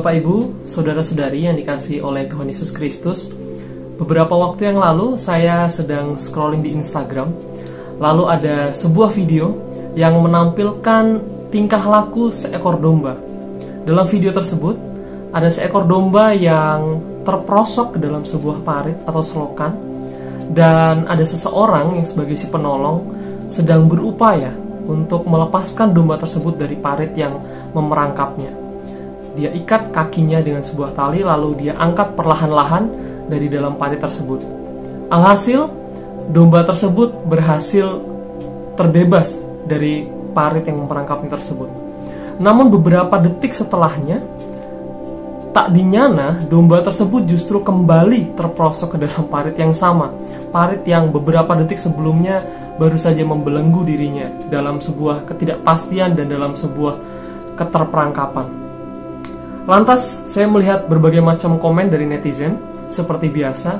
Bapak Ibu, Saudara-saudari yang dikasihi oleh Tuhan Yesus Kristus. Beberapa waktu yang lalu saya sedang scrolling di Instagram. Lalu ada sebuah video yang menampilkan tingkah laku seekor domba. Dalam video tersebut, ada seekor domba yang terperosok ke dalam sebuah parit atau selokan. Dan ada seseorang yang sebagai si penolong sedang berupaya untuk melepaskan domba tersebut dari parit yang memerangkapnya. Dia ikat kakinya dengan sebuah tali, lalu dia angkat perlahan-lahan dari dalam parit tersebut. Alhasil, domba tersebut berhasil terbebas dari parit yang memerangkapnya tersebut. Namun beberapa detik setelahnya, tak dinyana, domba tersebut justru kembali terperosok ke dalam parit yang sama. Parit yang beberapa detik sebelumnya baru saja membelenggu dirinya dalam sebuah ketidakpastian dan dalam sebuah keterperangkapan. Lantas saya melihat berbagai macam komen dari netizen. Seperti biasa,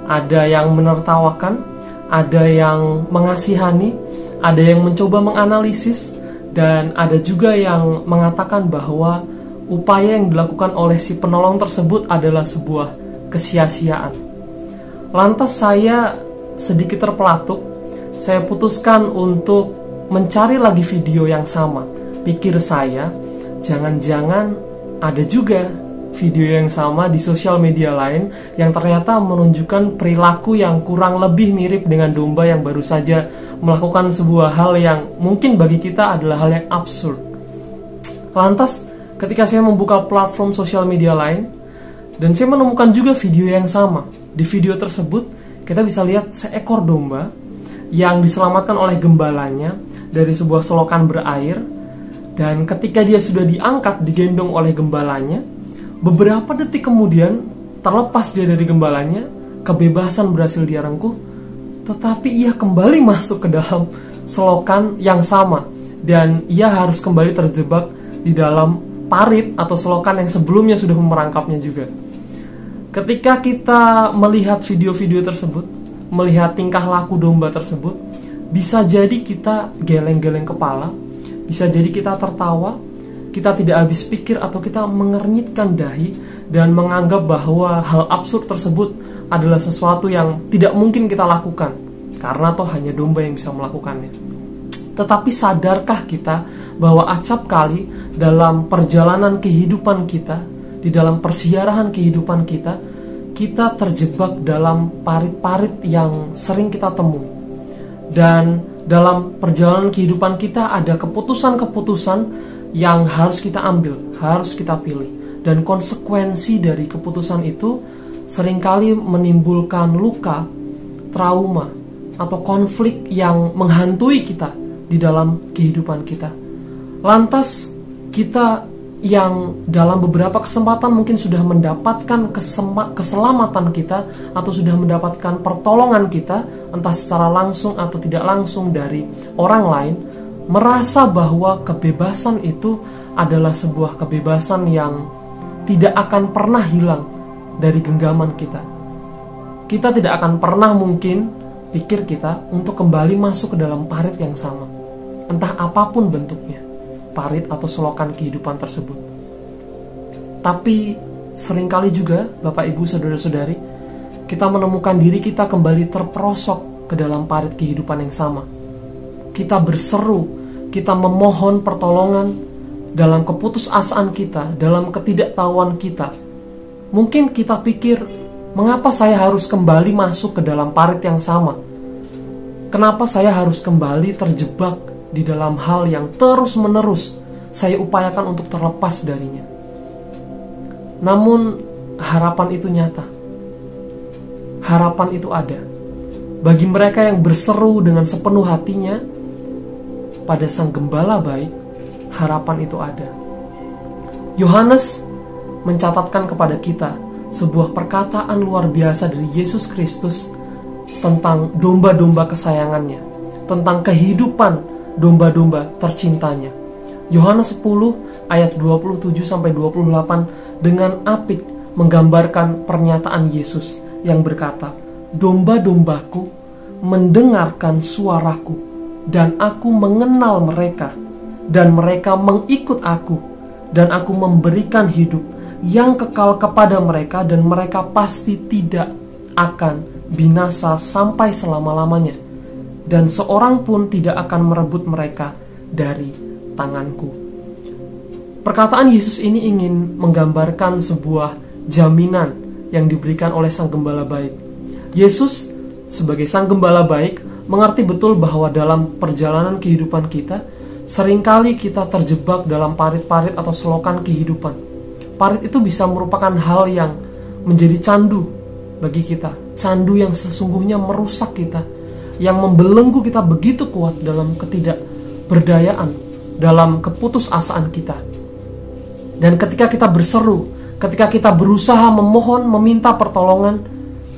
ada yang menertawakan, ada yang mengasihani, ada yang mencoba menganalisis, dan ada juga yang mengatakan bahwa upaya yang dilakukan oleh si penolong tersebut adalah sebuah kesia-siaan. Lantas saya sedikit terpelatuk. Saya putuskan untuk mencari lagi video yang sama. Pikir saya, jangan-jangan ada juga video yang sama di sosial media lain yang ternyata menunjukkan perilaku yang kurang lebih mirip dengan domba yang baru saja melakukan sebuah hal yang mungkin bagi kita adalah hal yang absurd. Lantas, ketika saya membuka platform sosial media lain, dan saya menemukan juga video yang sama. Di video tersebut, kita bisa lihat seekor domba yang diselamatkan oleh gembalanya dari sebuah selokan berair. Dan ketika dia sudah diangkat, digendong oleh gembalanya, beberapa detik kemudian terlepas dia dari gembalanya, kebebasan berhasil dia rengkuh, tetapi ia kembali masuk ke dalam selokan yang sama. Dan ia harus kembali terjebak di dalam parit atau selokan yang sebelumnya sudah memerangkapnya juga. Ketika kita melihat video-video tersebut, melihat tingkah laku domba tersebut, bisa jadi kita geleng-geleng kepala, bisa jadi kita tertawa, kita tidak habis pikir, atau kita mengernyitkan dahi dan menganggap bahwa hal absurd tersebut adalah sesuatu yang tidak mungkin kita lakukan, karena toh hanya domba yang bisa melakukannya. Tetapi sadarkah kita bahwa acap kali dalam perjalanan kehidupan kita, di dalam persiarahan kehidupan kita, kita terjebak dalam parit-parit yang sering kita temui. Dan dalam perjalanan kehidupan kita ada keputusan-keputusan yang harus kita ambil, harus kita pilih. Dan konsekuensi dari keputusan itu seringkali menimbulkan luka, trauma, atau konflik yang menghantui kita di dalam kehidupan kita. Lantas kita yang dalam beberapa kesempatan mungkin sudah mendapatkan keselamatan kita, atau sudah mendapatkan pertolongan kita, entah secara langsung atau tidak langsung dari orang lain, merasa bahwa kebebasan itu adalah sebuah kebebasan yang tidak akan pernah hilang dari genggaman kita. Kita tidak akan pernah mungkin pikir kita untuk kembali masuk ke dalam parit yang sama, entah apapun bentuknya, parit atau selokan kehidupan tersebut. Tapi seringkali juga, Bapak Ibu Saudara-saudari, kita menemukan diri kita kembali terperosok ke dalam parit kehidupan yang sama. Kita berseru, kita memohon pertolongan dalam keputusasaan kita, dalam ketidaktahuan kita. Mungkin kita pikir, mengapa saya harus kembali masuk ke dalam parit yang sama? Kenapa saya harus kembali terjebak di dalam hal yang terus-menerus saya upayakan untuk terlepas darinya? Namun harapan itu nyata. Harapan itu ada bagi mereka yang berseru dengan sepenuh hatinya pada Sang Gembala baik. Harapan itu ada. Yohanes mencatatkan kepada kita sebuah perkataan luar biasa dari Yesus Kristus tentang domba-domba kesayangannya, tentang kehidupan domba-domba tercintanya. Yohanes 10 ayat 27-28 dengan apik menggambarkan pernyataan Yesus yang berkata, "Domba-dombaku mendengarkan suaraku, dan aku mengenal mereka, dan mereka mengikut aku, dan aku memberikan hidup, yang kekal kepada mereka, dan mereka pasti tidak akan binasa sampai selama-lamanya, dan seorang pun tidak akan merebut mereka dari tanganku. Perkataan Yesus ini ingin menggambarkan sebuah jaminan yang diberikan oleh Sang Gembala baik. Yesus sebagai Sang Gembala baik mengerti betul bahwa dalam perjalanan kehidupan kita, seringkali kita terjebak dalam parit-parit atau selokan kehidupan. Parit itu bisa merupakan hal yang menjadi candu bagi kita, candu yang sesungguhnya merusak kita, yang membelenggu kita begitu kuat dalam ketidakberdayaan, dalam keputusasaan kita. Dan ketika kita berseru, ketika kita berusaha memohon, meminta pertolongan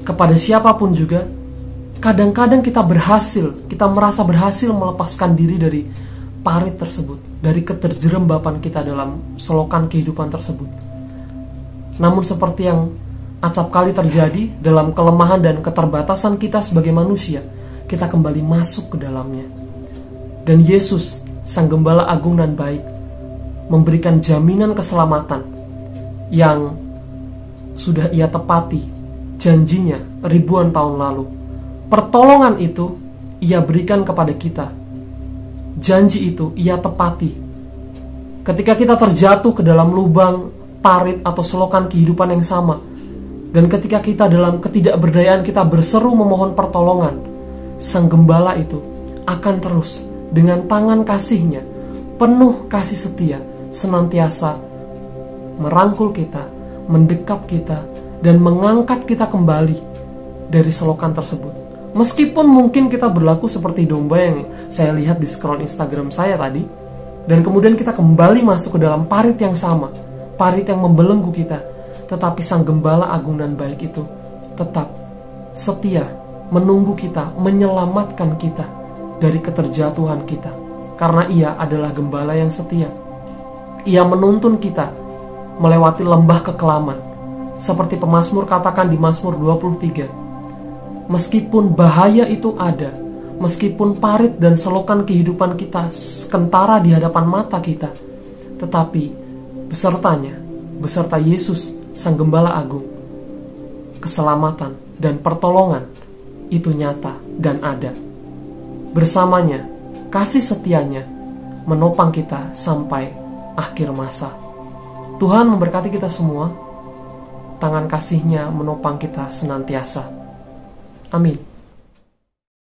kepada siapapun juga, kadang-kadang kita merasa berhasil melepaskan diri dari parit tersebut, dari keterjerembapan kita dalam selokan kehidupan tersebut. Namun seperti yang acap kali terjadi dalam kelemahan dan keterbatasan kita sebagai manusia, kita kembali masuk ke dalamnya. Dan Yesus, Sang Gembala agung dan baik, memberikan jaminan keselamatan yang sudah Ia tepati janjinya ribuan tahun lalu. Pertolongan itu Ia berikan kepada kita. Janji itu Ia tepati. Ketika kita terjatuh ke dalam lubang parit atau selokan kehidupan yang sama, dan ketika kita dalam ketidakberdayaan kita berseru memohon pertolongan, Sang Gembala itu akan terus dengan tangan kasih-Nya, penuh kasih setia, senantiasa merangkul kita, mendekap kita, dan mengangkat kita kembali dari selokan tersebut. Meskipun mungkin kita berlaku seperti domba yang saya lihat di scroll Instagram saya tadi, dan kemudian kita kembali masuk ke dalam parit yang sama, parit yang membelenggu kita, tetapi Sang Gembala agung dan baik itu tetap setia, menunggu kita, menyelamatkan kita dari keterjatuhan kita, karena Ia adalah Gembala yang setia. Ia menuntun kita melewati lembah kekelaman, seperti pemazmur katakan di Mazmur 23. Meskipun bahaya itu ada, meskipun parit dan selokan kehidupan kita kentara di hadapan mata kita, tetapi beserta Yesus, Sang Gembala agung, keselamatan dan pertolongan itu nyata dan ada. Bersamanya, kasih setianya menopang kita sampai akhir masa. Tuhan memberkati kita semua. Tangan kasih-Nya menopang kita senantiasa. Amin.